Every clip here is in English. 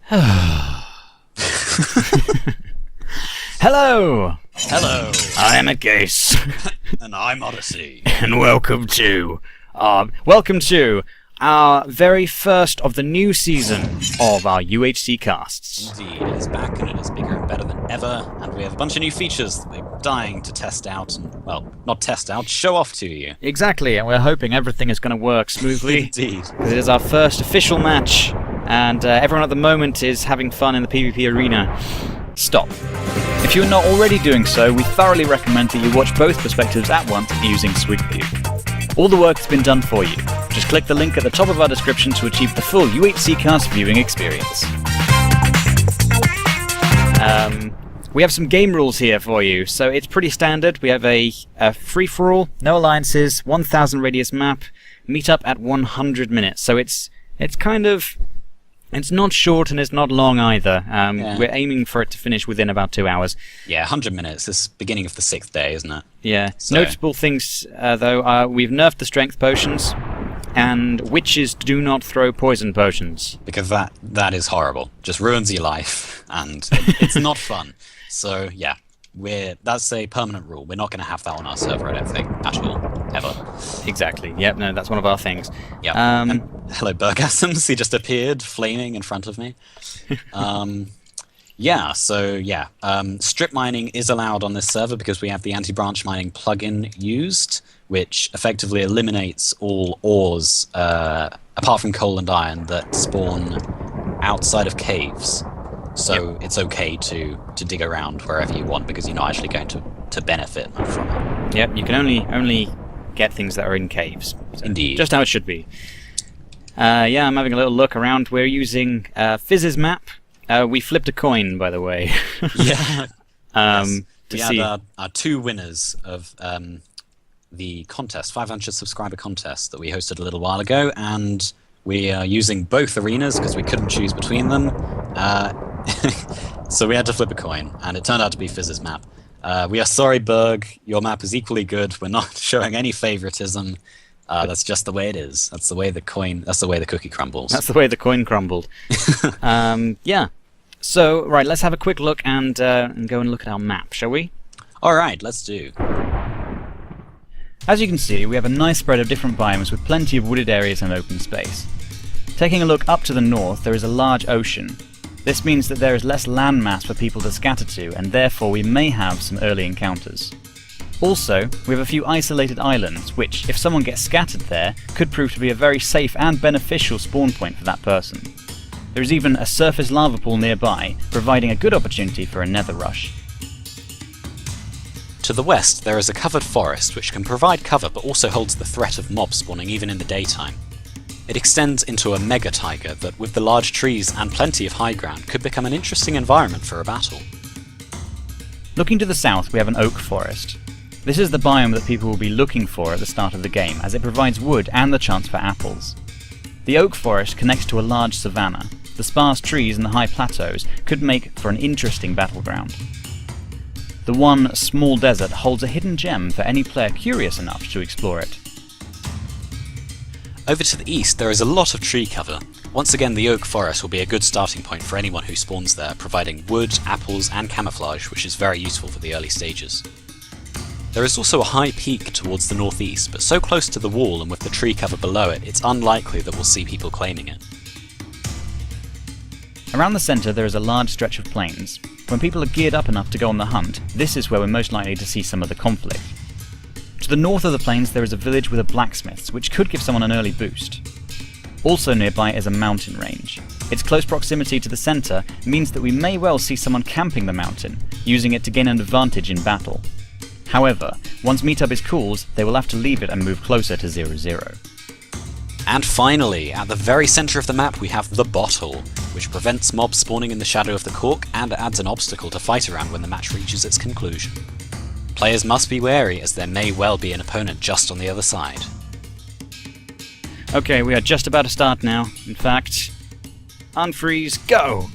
Hello! Hello! I am EddCase. And I'm OddyC. And welcome to our very first of the new season of our UHC Casts. Indeed, it is back and it is bigger and better than ever, and we have a bunch of new features that we're dying to test out, and, well, not test out, show off to you. Exactly, and we're hoping everything is going to work smoothly. Indeed. Because it is our first official match, and everyone at the moment is having fun in the PvP arena. Stop. If you're not already doing so, we thoroughly recommend that you watch both perspectives at once using Swig View. All the work has been done for you. Just click the link at the top of our description to achieve the full UHC Cast viewing experience. We have some game rules here for you, so it's pretty standard. We have a free-for-all, no alliances, 1000 radius map, meet up at 100 minutes. So it's kind of... It's not short and it's not long either. We're aiming for it to finish within about 2 hours. Yeah, 100 minutes. It's beginning of the 6th day, isn't it? Yeah. So. Notable things, though, are we've nerfed the strength potions, and witches do not throw poison potions. Because that is horrible. Just ruins your life, and it's not fun. So, yeah. That's a permanent rule. We're not going to have that on our server, I don't think, at all, ever. Exactly. Yep. No, that's one of our things. Yep. Hello, Bergasms. He just appeared, flaming in front of me. Strip mining is allowed on this server because we have the anti-branch mining plugin used, which effectively eliminates all ores, apart from coal and iron, that spawn outside of caves. So it's okay to dig around wherever you want because you're not actually going to benefit from it. Yep, you can only get things that are in caves. So Indeed. Just how it should be. I'm having a little look around. We're using FizZmc. We flipped a coin, by the way. Yeah. Yes. We had our two winners of the contest, 500 subscriber contest that we hosted a little while ago, and we are using both arenas because we couldn't choose between them. So we had to flip a coin, and it turned out to be FizZmc. We are sorry, Berg. Your map is equally good. We're not showing any favoritism. That's just the way it is. That's the way the cookie crumbles. That's the way the coin crumbled. Yeah. So, right, let's have a quick look and go and look at our map, shall we? All right, let's do. As you can see, we have a nice spread of different biomes with plenty of wooded areas and open space. Taking a look up to the north, there is a large ocean. This means that there is less landmass for people to scatter to, and therefore we may have some early encounters. Also, we have a few isolated islands, which, if someone gets scattered there, could prove to be a very safe and beneficial spawn point for that person. There is even a surface lava pool nearby, providing a good opportunity for a nether rush. To the west, there is a covered forest, which can provide cover but also holds the threat of mobs spawning even in the daytime. It extends into a mega taiga that, with the large trees and plenty of high ground, could become an interesting environment for a battle. Looking to the south, we have an oak forest. This is the biome that people will be looking for at the start of the game, as it provides wood and the chance for apples. The oak forest connects to a large savanna. The sparse trees and the high plateaus could make for an interesting battleground. The one small desert holds a hidden gem for any player curious enough to explore it. Over to the east, there is a lot of tree cover. Once again, the oak forest will be a good starting point for anyone who spawns there, providing wood, apples, and camouflage, which is very useful for the early stages. There is also a high peak towards the northeast, but so close to the wall and with the tree cover below it, it's unlikely that we'll see people claiming it. Around the centre there is a large stretch of plains. When people are geared up enough to go on the hunt, this is where we're most likely to see some of the conflict. To the north of the plains there is a village with a blacksmith's, which could give someone an early boost. Also nearby is a mountain range. Its close proximity to the centre means that we may well see someone camping the mountain, using it to gain an advantage in battle. However, once meetup is called, they will have to leave it and move closer to 0-0. And finally, at the very centre of the map we have the bottle, which prevents mobs spawning in the shadow of the cork and adds an obstacle to fight around when the match reaches its conclusion. Players must be wary, as there may well be an opponent just on the other side. Okay, we are just about to start now. In fact, unfreeze, go!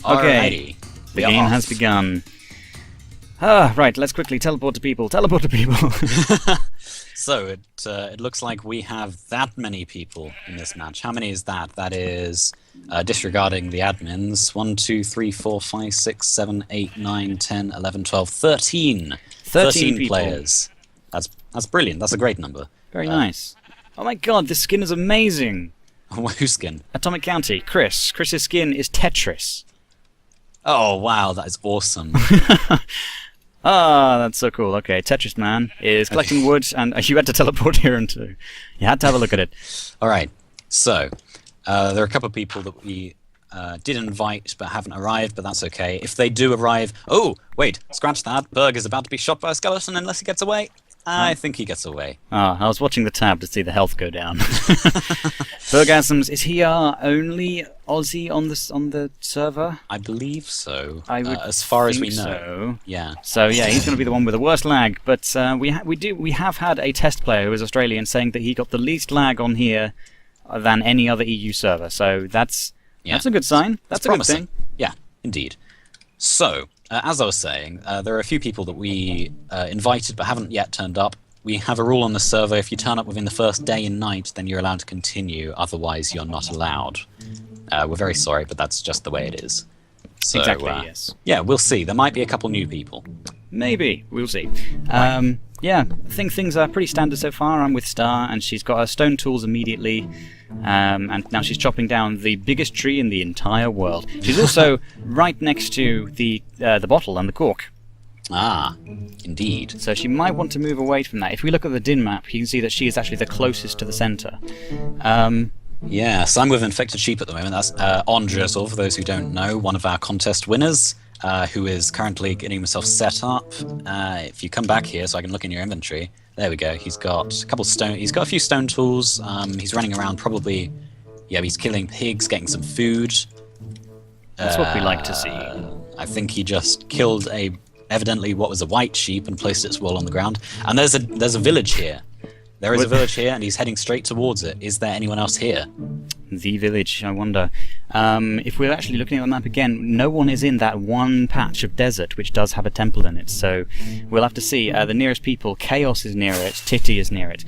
Okay, the game has begun. Right, let's quickly teleport to people. Teleport to people! So, it looks like we have that many people in this match. How many is that? That is disregarding the admins. 1, 2, 3, 4, 5, 6, 7, 8, 9, 10, 11, 12, 13. 13 players. That's brilliant. That's a great number. Very nice. Oh my god, this skin is amazing. Whose skin? AtomicCounty. Chris. Chris's skin is Tetris. Oh, wow, that is awesome. Ah, that's so cool. Okay, Tetris Man is collecting wood, and you had to teleport here into. You had to have a look at it. All right. So, there are a couple of people that we did invite but haven't arrived, but that's okay. If they do arrive... Oh, wait, scratch that. Berg is about to be shot by a skeleton unless he gets away. I think he gets away. Ah, I was watching the tab to see the health go down. Bergasms, is he our only Aussie on the server? I believe so. As far as we know. So. Yeah. So yeah, he's going to be the one with the worst lag. But we have had a test player who is Australian saying that he got the least lag on here than any other EU server. So that's a good sign. That's a promising. good thing. Yeah, indeed. So. As I was saying, there are a few people that we invited but haven't yet turned up. We have a rule on the server: if you turn up within the first day and night, then you're allowed to continue. Otherwise, you're not allowed. We're very sorry, but that's just the way it is. So, exactly, yes. Yeah, we'll see. There might be a couple new people. Maybe. We'll see. Yeah, I think things are pretty standard so far. I'm with Star, and she's got her stone tools immediately. And now she's chopping down the biggest tree in the entire world. She's also right next to the bottle and the cork. Ah, indeed. So she might want to move away from that. If we look at the DIN map, you can see that she is actually the closest to the center. Yeah, so I'm with Infected Sheep at the moment. That's Ondrezor, for those who don't know, one of our contest winners, who is currently getting himself set up. If you come back here so I can look in your inventory, there we go. He's got a couple stone. He's got a few stone tools. He's running around, probably. Yeah, he's killing pigs, getting some food. That's what we like to see. I think he just killed evidently what was a white sheep and placed its wool on the ground. And there's a village here. There is a village here, and he's heading straight towards it. Is there anyone else here? The village, I wonder. If we're actually looking at the map again, no one is in that one patch of desert which does have a temple in it, so we'll have to see. The nearest people, Chaos is near it, Titi is near it.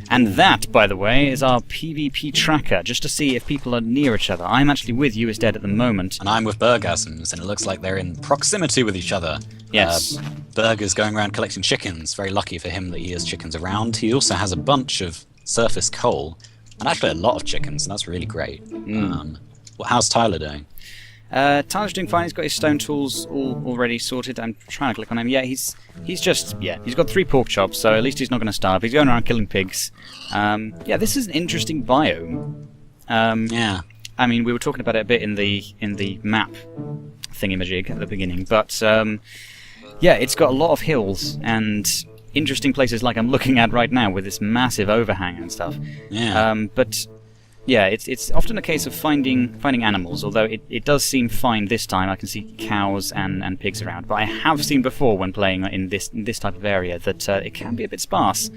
And that, by the way, is our PvP tracker, just to see if people are near each other. I'm actually with You Is Dead at the moment. And I'm with Bergasms, and it looks like they're in proximity with each other. Yes. Berg is going around collecting chickens. Very lucky for him that he has chickens around. He also has a bunch of surface coal, and actually a lot of chickens, and that's really great. How's Tyler doing? Tyler's doing fine. He's got his stone tools already sorted. I'm trying to click on him. Yeah, he's got 3 pork chops, so at least he's not going to starve. He's going around killing pigs. Yeah, this is an interesting biome. Yeah. I mean, we were talking about it a bit in the map thingamajig at the beginning, but yeah, it's got a lot of hills and interesting places like I'm looking at right now with this massive overhang and stuff. Yeah. But yeah, it's often a case of finding animals, although it does seem fine this time. I can see cows and pigs around, but I have seen before when playing in this type of area that it can be a bit sparse.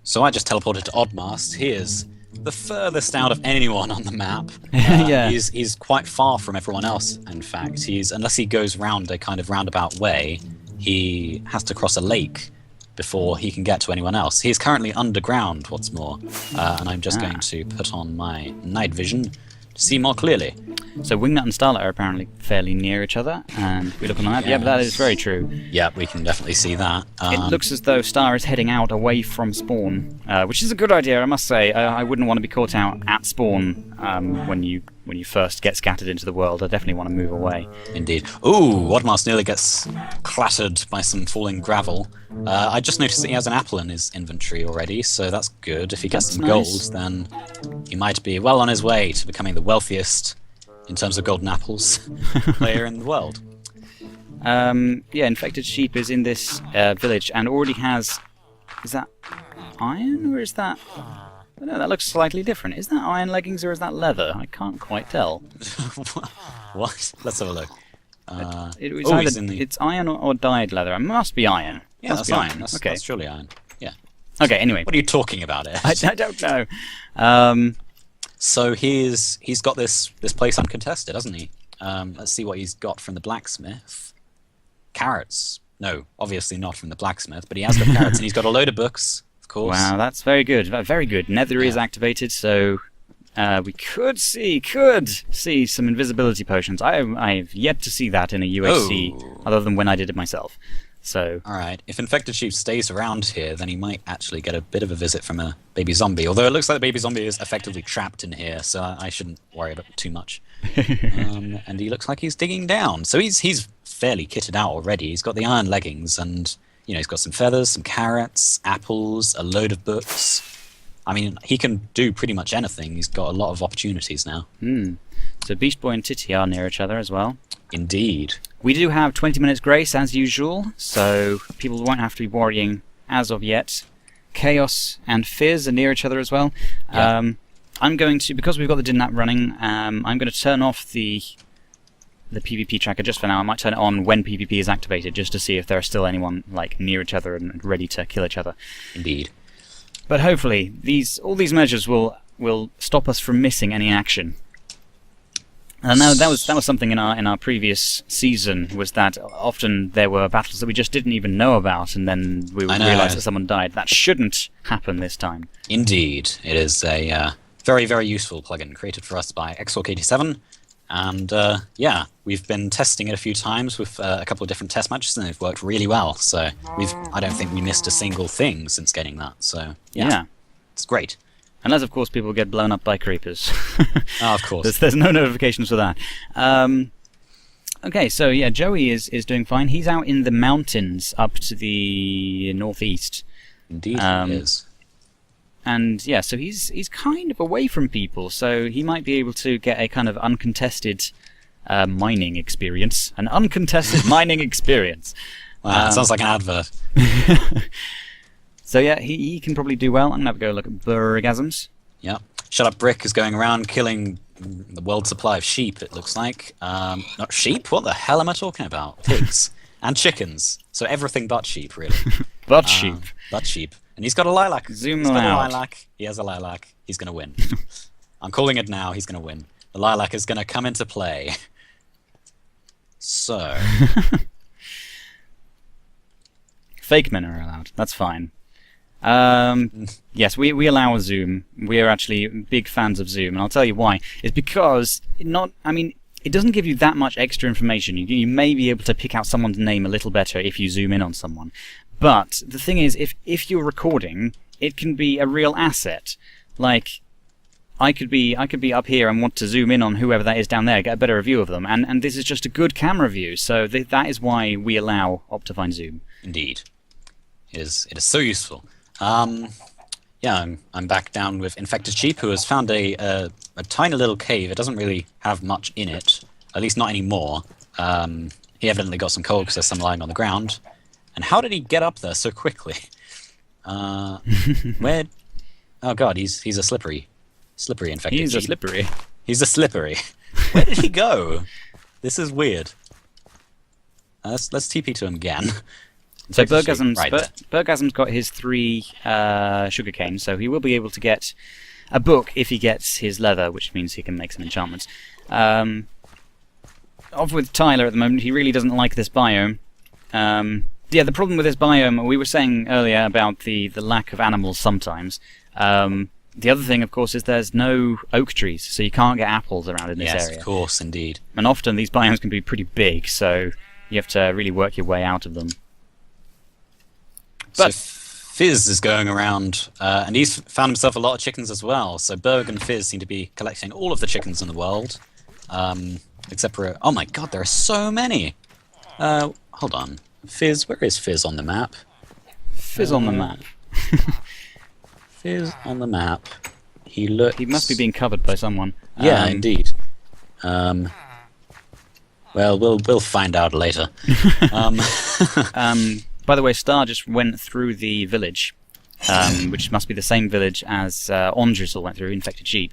So I just teleported to Oddmast. He is the furthest out of anyone on the map. Yeah. He's quite far from everyone else, in fact. Unless he goes round a kind of roundabout way, he has to cross a lake before he can get to anyone else. He is currently underground, what's more, and I'm just going to put on my night vision to see more clearly. So Wingnut and Starrlett are apparently fairly near each other, and we look on the map. Yeah, but that is very true. Yeah, we can definitely see that. It looks as though Star is heading out away from spawn, which is a good idea, I must say. I wouldn't want to be caught out at spawn when you first get scattered into the world. I definitely want to move away. Indeed. Ooh, Oddmast nearly gets clattered by some falling gravel. I just noticed that he has an apple in his inventory already, so that's good. If he gets some gold, then he might be well on his way to becoming the wealthiest, in terms of golden apples, player in the world. Yeah, Infected Sheep is in this village and already has... Is that iron, or is that... I don't know, that looks slightly different. Is that iron leggings or is that leather? I can't quite tell. What? Let's have a look. It's iron or dyed leather. It must be iron. Yeah, must that's be iron. iron. That's surely iron. Yeah. Okay, anyway. What are you talking about, Ed? I don't know. So he's got this place uncontested, hasn't he? Let's see what he's got from the blacksmith. Carrots. No, obviously not from the blacksmith, but he has got carrots, and he's got a load of books, of course. Wow, that's very good. Very good. Nether is activated, so We could see some invisibility potions. I've yet to see that in a UHC, other than when I did it myself. So. Alright, if Infected Sheep stays around here, then he might actually get a bit of a visit from a baby zombie. Although it looks like the baby zombie is effectively trapped in here, so I shouldn't worry about it too much. And he looks like he's digging down. So he's fairly kitted out already. He's got the iron leggings, and he's got some feathers, some carrots, apples, a load of books. I mean, he can do pretty much anything. He's got a lot of opportunities now. So Beast Boy and Titty are near each other as well. Indeed. We do have 20 minutes grace as usual, so people won't have to be worrying as of yet. Chaos and Fizz are near each other as well. Yeah. I'm going to, because we've got the Dinap running, I'm going to turn off the PvP tracker just for now. I might turn it on when PvP is activated, just to see if there are still anyone near each other and ready to kill each other. Indeed. But hopefully, all these measures will stop us from missing any action. And now that was something in our previous season, was that often there were battles that we just didn't even know about, and then we would realise that someone died. That shouldn't happen this time. Indeed, it is a very, very useful plugin created for us by Xork87, and we've been testing it a few times with a couple of different test matches, and they've worked really well. So I don't think we missed a single thing since getting that. So yeah. It's great. Unless, of course, people get blown up by creepers. Oh, of course. There's no notifications for that. Okay, so yeah, Joey is doing fine. He's out in the mountains up to the northeast. Indeed, he is. And yeah, so he's kind of away from people, so he might be able to get a kind of uncontested mining experience. An uncontested mining experience. Wow, that sounds like an advert. So yeah, he can probably do well. I'm going to have a go look at Bergasms. Yeah. ShutUpBrick is going around killing the world supply of sheep, it looks like. Not sheep? What the hell am I talking about? Pigs. And chickens. So everything but sheep, really. But sheep. But sheep. And he's got a lilac. Zoom He's got out. a lilac. He has a lilac. He's going to win. I'm calling it now. He's going to win. The lilac is going to come into play. So. Fake men are allowed. That's fine. Yes, we allow a zoom. We are actually big fans of zoom, and I'll tell you why. It's because it doesn't give you that much extra information. You may be able to pick out someone's name a little better if you zoom in on someone. But the thing is, if you're recording, it can be a real asset. Like, I could be up here and want to zoom in on whoever that is down there, get a better view of them, and this is just a good camera view. So that is why we allow Optifine zoom. Indeed, it is so useful. Yeah, I'm back down with Infected Sheep, who has found a tiny little cave. It doesn't really have much in it, at least not anymore. He evidently got some coal because there's some lying on the ground. And how did he get up there so quickly? Where? Oh god, he's a slippery Infected Sheep. He's a slippery. He's a slippery. Where did he go? This is weird. Let's TP to him again. So Bergasm's got his 3 sugarcane, so he will be able to get a book if he gets his leather, which means he can make some enchantments. Off with Tyler at the moment, he really doesn't like this biome. Yeah, the problem with this biome, we were saying earlier about the lack of animals sometimes. The other thing, of course, is there's no oak trees, so you can't get apples around in this area. Yes, of course, indeed. And often these biomes can be pretty big, so you have to really work your way out of them. But so Fizz is going around, and he's found himself a lot of chickens as well. So Berg and Fizz seem to be collecting all of the chickens in the world, except for oh my god, there are so many. Hold on, Fizz, where is Fizz on the map? Fizz on the map. Fizz on the map. He looks. He must be being covered by someone. Yeah, indeed. Well, we'll find out later. By the way, Star just went through the village, which must be the same village as Ondrisel went through, Infected Sheep.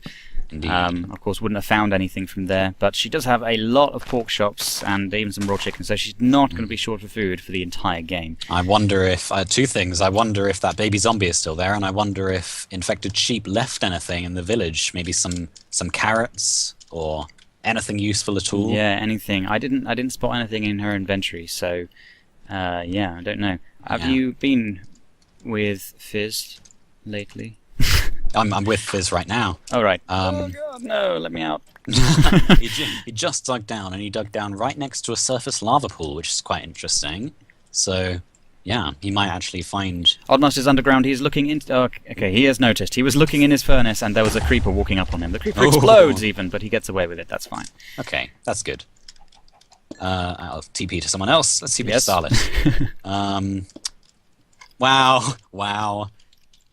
Indeed. Of course, wouldn't have found anything from there, but she does have a lot of pork chops and even some raw chicken, so she's not going to be short of food for the entire game. I wonder if... two things. I wonder if that baby zombie is still there, and I wonder if Infected Sheep left anything in the village. Maybe some carrots, or anything useful at all. Yeah, anything. I didn't spot anything in her inventory, so... yeah, I don't know. Have you been with Fizz lately? I'm with Fizz right now. Oh, right. Oh, God, no, let me out. He just dug down, and he dug down right next to a surface lava pool, which is quite interesting. So, yeah, he might actually find... Oddmast is underground. He's looking into... Oh, okay, he has noticed. He was looking in his furnace, and there was a creeper walking up on him. The creeper explodes even, but he gets away with it. That's fine. Okay, that's good. I'll TP to someone else. Let's TP to Starrlett. Wow.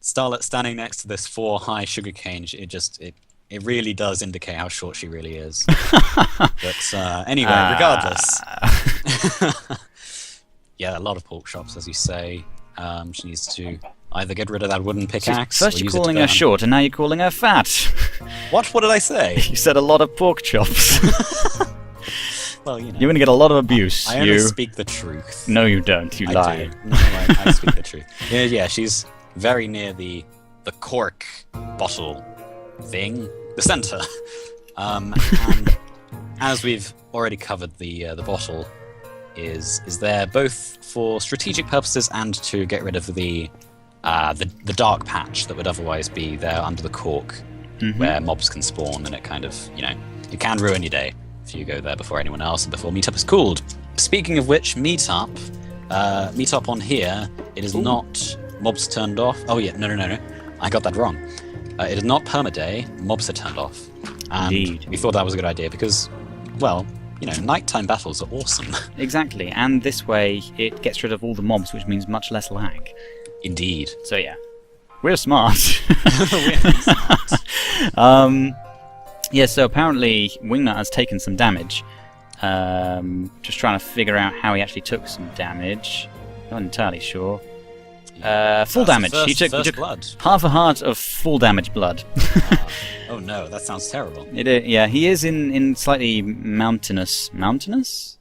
Starrlett standing next to this 4-high sugarcane. It really does indicate how short she really is. But anyway, regardless. Yeah, a lot of pork chops, as you say. She needs to either get rid of that wooden pickaxe. First you're calling her short, and now you're calling her fat. What did I say? You said a lot of pork chops. Well, you know. You're going to get a lot of abuse. I only speak the truth. No, you don't. You lie. Do. No, I speak the truth. Yeah, she's very near the cork bottle thing, the center. And as we've already covered, the bottle is there both for strategic purposes and to get rid of the dark patch that would otherwise be there under the cork, where mobs can spawn, and it kind of, it can ruin your day if you go there before anyone else and before meetup is called. Speaking of which, meetup on here, it is not mobs turned off. Oh yeah, no. I got that wrong. It is not permaday, mobs are turned off. And Indeed. We thought that was a good idea because, well, nighttime battles are awesome. Exactly, and this way it gets rid of all the mobs, which means much less lag. Indeed. So yeah, we're smart. We're smart. Yeah, so apparently Wingnut has taken some damage. Just trying to figure out how he actually took some damage. Not entirely sure. Full damage. He took blood. half a heart of full damage blood. Oh no, that sounds terrible. Yeah, he is in slightly mountainous regions.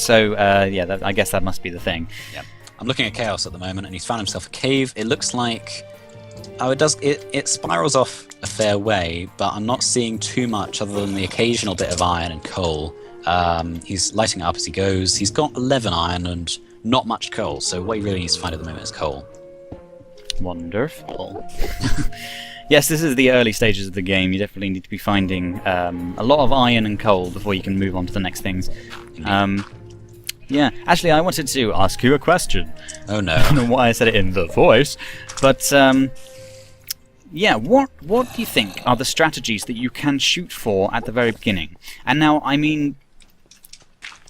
So yeah, I guess that must be the thing. Yeah, I'm looking at Chaos at the moment, and he's found himself a cave. It looks like it spirals off a fair way, but I'm not seeing too much other than the occasional bit of iron and coal. He's lighting it up as he goes. He's got 11 iron and not much coal, so what he really needs to find at the moment is coal. Wonderful. Yes, this is the early stages of the game. You definitely need to be finding a lot of iron and coal before you can move on to the next things. Yeah, actually, I wanted to ask you a question. Oh no. I don't know why I said it in the voice, but yeah, what do you think are the strategies that you can shoot for at the very beginning? And now, I mean,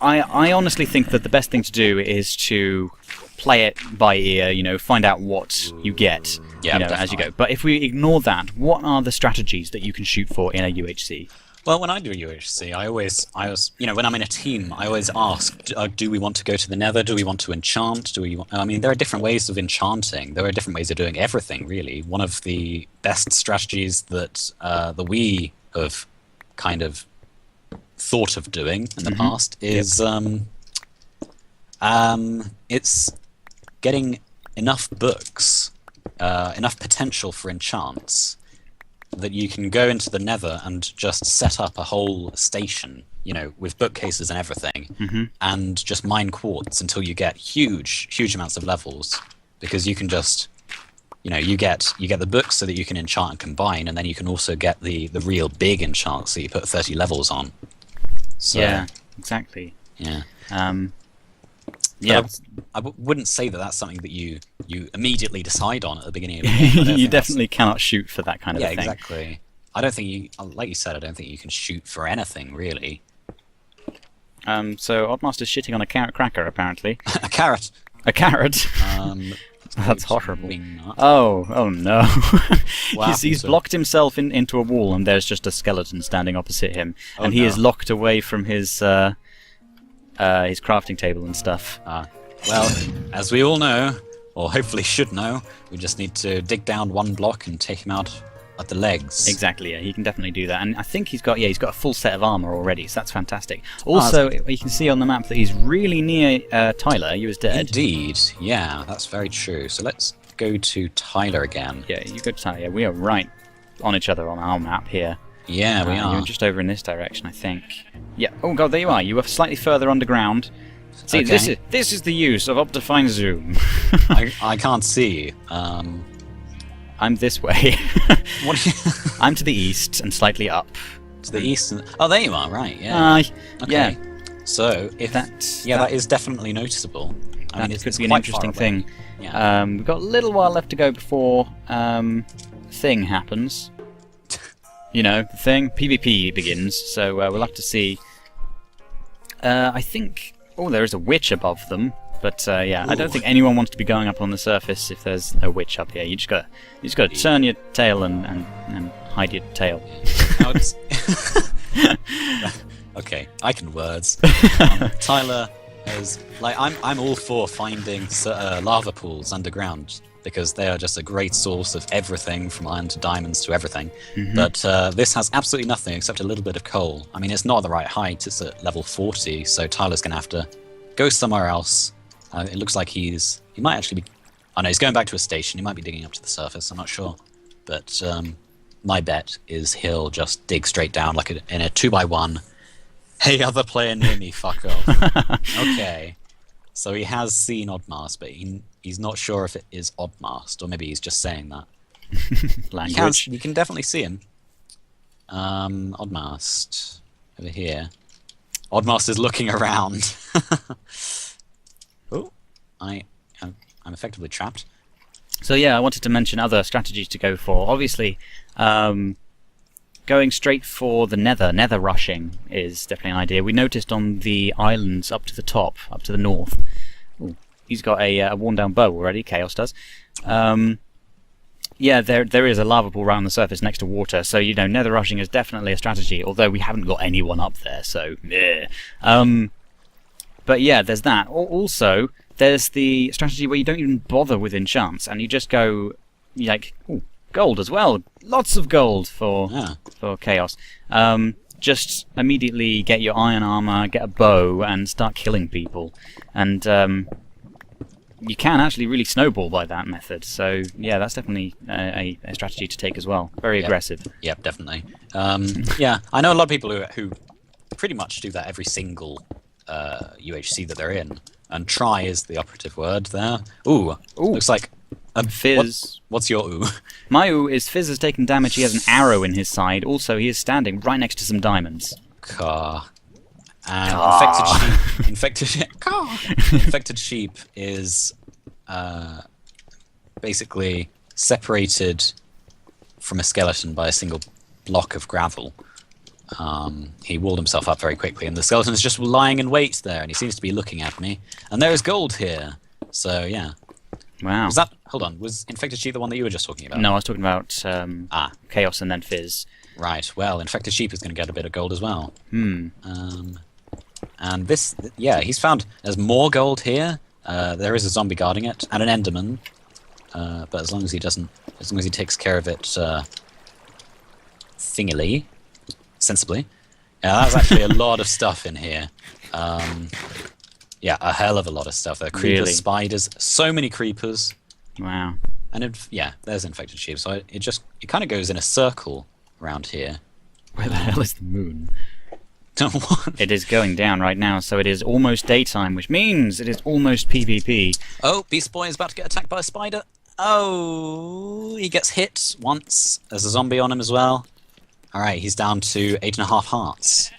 I honestly think that the best thing to do is to play it by ear, find out what you get as you go. But if we ignore that, what are the strategies that you can shoot for in a UHC? Well, when I do a UHC, I always, when I'm in a team, I always ask, do we want to go to the Nether? Do we want to enchant? There are different ways of enchanting. There are different ways of doing everything, really. One of the best strategies that we have kind of thought of doing in the past is it's getting enough books, enough potential for enchants, that you can go into the Nether and just set up a whole station, with bookcases and everything, and just mine quartz until you get huge amounts of levels, because you can just, you get the books so that you can enchant and combine, and then you can also get the real big enchants that you put 30 levels on. So, yeah, exactly. Yeah. Yeah. I wouldn't say that that's something that you immediately decide on at the beginning of the game. You definitely cannot shoot for that kind of thing. Yeah, exactly. I don't think like you said, I don't think you can shoot for anything, really. So Oddmaster's shitting on a carrot cracker, apparently. A carrot? A carrot? That's horrible. Oh no. He's blocked himself into a wall, and there's just a skeleton standing opposite him. And he is locked away from his crafting table and stuff. Well, as we all know, or hopefully should know, we just need to dig down one block and take him out at the legs. Exactly, yeah, he can definitely do that. And I think he's got a full set of armor already, so that's fantastic. Also, you can see on the map that he's really near Tyler. He was dead. Indeed, yeah, that's very true. So let's go to Tyler again. Yeah, you go to Tyler. Yeah, we are right on each other on our map here. Yeah, we are. You're just over in this direction, I think. Yeah. Oh god, there you are. You were slightly further underground. See, this is the use of Optifine Zoom. I can't see. I'm this way. What are you... I'm to the east and slightly up. To the east and... Oh, there you are, right, yeah. Okay. Yeah. So, if... that is definitely noticeable. I mean, could it's be an quite interesting far away. thing. Yeah. We've got a little while left to go before thing happens. You know, the thing. PvP begins, so we'll have to see. I think... Oh, there is a witch above them. But yeah, Ooh. I don't think anyone wants to be going up on the surface if there's a witch up here. You just gotta turn your tail and hide your tail. No, okay, I can words. Tyler is like I'm all for finding lava pools underground because they are just a great source of everything from iron to diamonds to everything. But this has absolutely nothing except a little bit of coal. I mean, it's not at the right height. It's at level 40, so Tyler's gonna have to go somewhere else. It looks like he might actually be... Oh no, he's going back to a station. He might be digging up to the surface, I'm not sure. But my bet is he'll just dig straight down like in a 2x1. Hey, other player near me, fuck off. Okay. So he has seen oddmast, but he's not sure if it is oddmast, or maybe he's just saying that. Language. You can definitely see him. Oddmast. Over here. Oddmast is looking around. Oh, I'm effectively trapped. So yeah, I wanted to mention other strategies to go for. Obviously, going straight for the nether rushing is definitely an idea. We noticed on the islands up to the top, up to the north. Ooh, he's got a worn down bow already, Chaos does. Yeah, there is a lava pool right on the surface next to water, so you know, nether rushing is definitely a strategy, although we haven't got anyone up there, so yeah. But yeah, there's that. Also, there's the strategy where you don't even bother with enchants, and you just go, like, ooh, gold as well. Lots of gold for Chaos. Just immediately get your iron armor, get a bow, and start killing people. And you can actually really snowball by that method. So yeah, that's definitely a strategy to take as well. Very aggressive. Yep, definitely. Yeah, I know a lot of people who pretty much do that every single UHC that they're in. And try is the operative word there. Ooh. Looks like Fizz. What's your ooh? My ooh is Fizz has taken damage. He has an arrow in his side. Also, he is standing right next to some diamonds. And infected sheep is basically separated from a skeleton by a single block of gravel. He walled himself up very quickly, and the skeleton is just lying in wait there, and he seems to be looking at me. And there is gold here, so yeah. Wow. Hold on, was Infected Sheep the one that you were just talking about? No, I was talking about Chaos and then Fizz. Right, well, Infected Sheep is going to get a bit of gold as well. Hmm. And this, yeah, he's found there's more gold here. There is a zombie guarding it, and an Enderman. But as long as he takes care of it sensibly. Yeah, that's actually a lot of stuff in here. Yeah, a hell of a lot of stuff. There are creepers, spiders, so many creepers. Wow. And yeah, there's Infected Sheep. So it kind of goes in a circle around here. Where the hell is the moon? What? It is going down right now, so it is almost daytime, which means it is almost PvP. Oh, Beast Boy is about to get attacked by a spider. Oh, he gets hit once. There's a zombie on him as well. Alright, he's down to 8.5 hearts.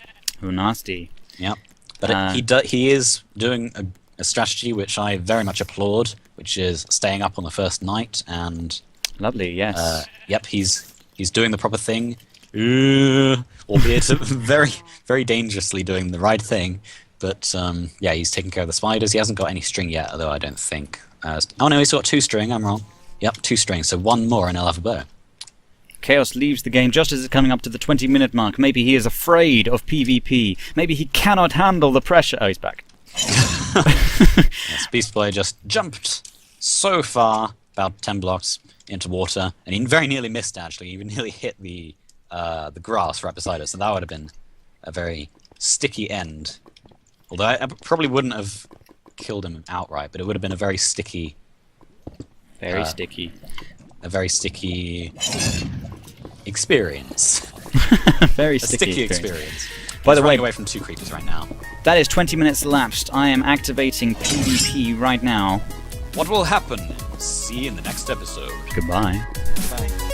Oh, nasty. Yep. But he is doing a strategy which I very much applaud, which is staying up on the first night and... Lovely, yes. Yep, he's doing the proper thing. Albeit very, very dangerously doing the right thing. But yeah, he's taking care of the spiders. He hasn't got any string yet, although I don't think... oh no, he's got 2 string, I'm wrong. Yep, 2 string, so 1 more and he'll have a bow. Chaos leaves the game just as it's coming up to the 20-minute mark. Maybe he is afraid of PvP. Maybe he cannot handle the pressure. Oh, he's back. Yes, Beast Boy just jumped so far, about 10 blocks, into water, and he very nearly missed, actually. He nearly hit the grass right beside us, so that would have been a very sticky end. Although I probably wouldn't have killed him outright, but it would have been a very sticky... Very sticky. A very sticky experience. Very sticky experience. By the way, away from 2 creepers right now. That is 20 minutes elapsed. I am activating PvP right now. What will happen See you in the next episode. Goodbye. Bye.